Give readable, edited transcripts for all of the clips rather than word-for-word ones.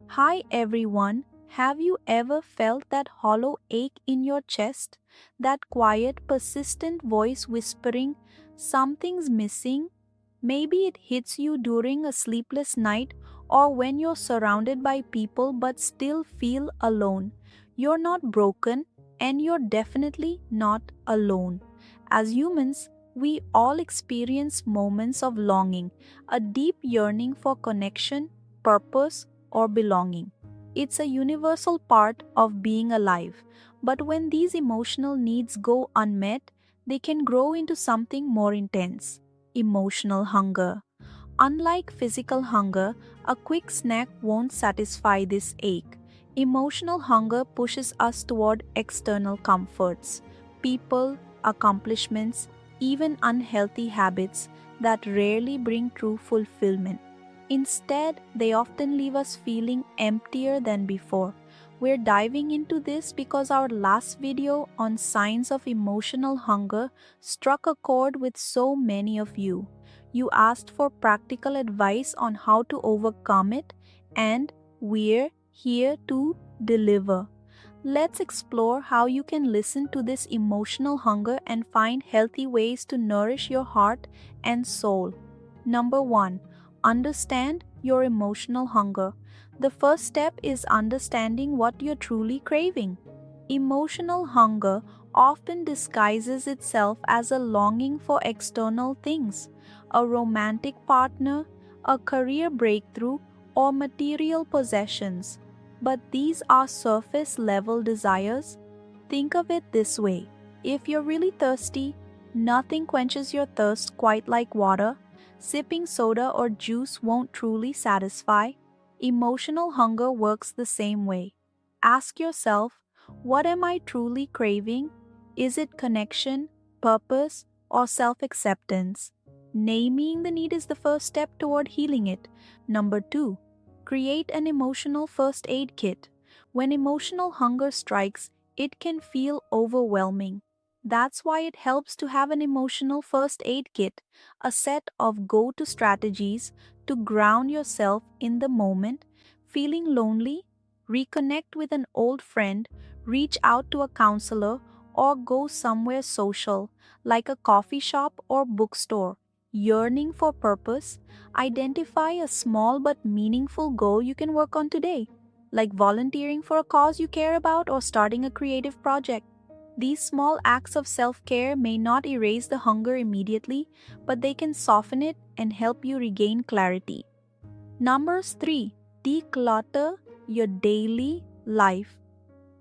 Hi everyone, have you ever felt that hollow ache in your chest? That quiet, persistent voice whispering, something's missing? Maybe it hits you during a sleepless night or when you're surrounded by people but still feel alone. You're not broken and you're definitely not alone. As humans, we all experience moments of longing, a deep yearning for connection, purpose, or belonging. It's a universal part of being alive. But when these emotional needs go unmet, they can grow into something more intense: emotional hunger. Unlike physical hunger, a quick snack won't satisfy this ache. Emotional hunger pushes us toward external comforts, people, accomplishments, even unhealthy habits that rarely bring true fulfillment. Instead, they often leave us feeling emptier than before. We're diving into this because our last video on signs of emotional hunger struck a chord with so many of you. You asked for practical advice on how to overcome it, and we're here to deliver. Let's explore how you can listen to this emotional hunger and find healthy ways to nourish your heart and soul. Number 1. Understand your emotional hunger. The first step is understanding what you're truly craving. Emotional hunger often disguises itself as a longing for external things: a romantic partner, a career breakthrough, or material possessions. But these are surface level desires. Think of it this way: if you're really thirsty, nothing quenches your thirst quite like water. Sipping soda or juice won't truly satisfy. Emotional hunger works the same way. Ask yourself, what am I truly craving? Is it connection, purpose, or self acceptance? Naming the need is the first step toward healing it. Number 2. Create an emotional first aid kit. When emotional hunger strikes, it can feel overwhelming. That's why it helps to have an emotional first aid kit, a set of go to strategies to ground yourself in the moment. Feeling lonely? Reconnect with an old friend, reach out to a counselor, or go somewhere social, like a coffee shop or bookstore. Yearning for purpose? Identify a small but meaningful goal you can work on today, like volunteering for a cause you care about or starting a creative project. These small acts of self care may not erase the hunger immediately, but they can soften it and help you regain clarity. Numbers 3. Declutter your daily life.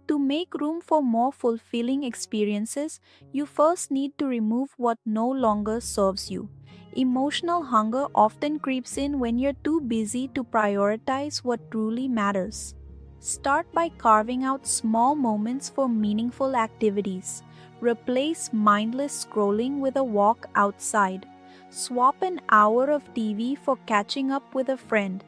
To make room for more fulfilling experiences, you first need to remove what no longer serves you. Emotional hunger often creeps in when you're too busy to prioritize what truly matters. Start by carving out small moments for meaningful activities. Replace mindless scrolling with a walk outside. Swap an hour of TV for catching up with a friend.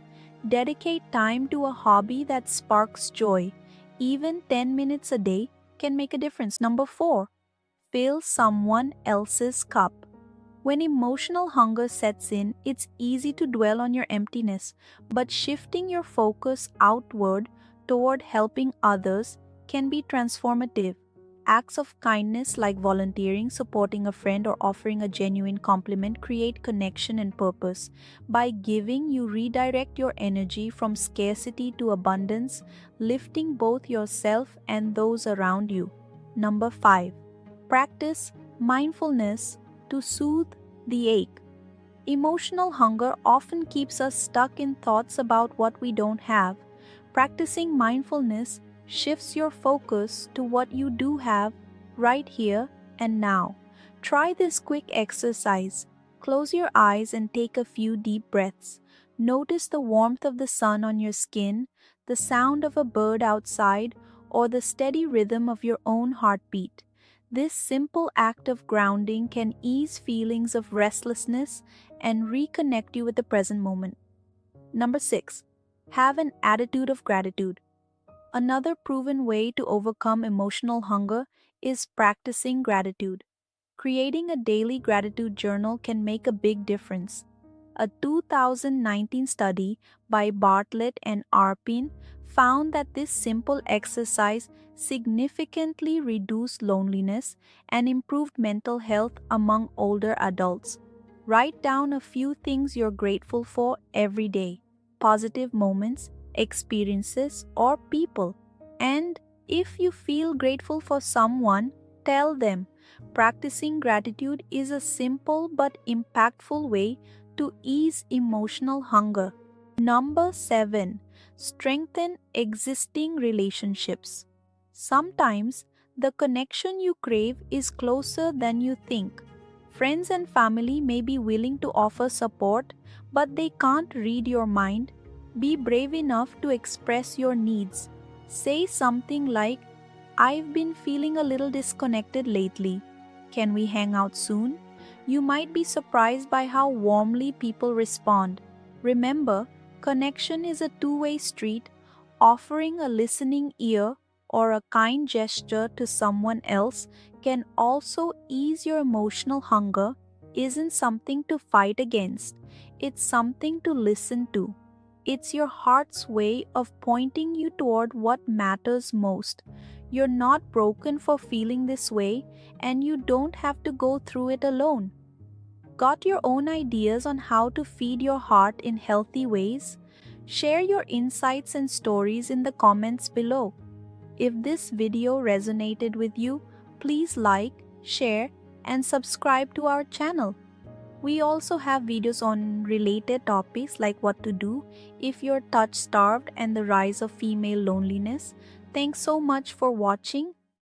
Dedicate time to a hobby that sparks joy. Even 10 minutes a day can make a difference. Number 4. Fill someone else's cup. When emotional hunger sets in, it's easy to dwell on your emptiness, but shifting your focus outward toward helping others can be transformative. Acts of kindness like volunteering, supporting a friend, or offering a genuine compliment create connection and purpose. By giving, you redirect your energy from scarcity to abundance, lifting both yourself and those around you. Number 5. Practice mindfulness to soothe the ache. Emotional hunger often keeps us stuck in thoughts about what we don't have. Practicing mindfulness shifts your focus to what you do have right here and now. Try this quick exercise. Close your eyes and take a few deep breaths. Notice the warmth of the sun on your skin, the sound of a bird outside, or the steady rhythm of your own heartbeat. This simple act of grounding can ease feelings of restlessness and reconnect you with the present moment. Number 6. Have an attitude of gratitude. Another proven way to overcome emotional hunger is practicing gratitude. Creating a daily gratitude journal can make a big difference. A 2019 study by Bartlett and Arpin found that this simple exercise significantly reduced loneliness and improved mental health among older adults. Write down a few things you're grateful for every day, positive moments, experiences, or people. And if you feel grateful for someone, tell them. Practicing gratitude is a simple but impactful way to ease emotional hunger. Number 7. Strengthen existing relationships. Sometimes the connection you crave is closer than you think. Friends and family may be willing to offer support, but they can't read your mind. Be brave enough to express your needs. Say something like, I've been feeling a little disconnected lately. Can we hang out soon? You might be surprised by how warmly people respond. Remember, connection is a two-way street. Offering a listening ear or a kind gesture to someone else can also ease your emotional hunger. Isn't something to fight against. It's something to listen to. It's your heart's way of pointing you toward what matters most. You're not broken for feeling this way, and you don't have to go through it alone. Got your own ideas on how to feed your heart in healthy ways? Share your insights and stories in the comments below. If this video resonated with you, please like, share, and subscribe to our channel. We also have videos on related topics like what to do if you're touch starved and the rise of female loneliness. Thanks so much for watching.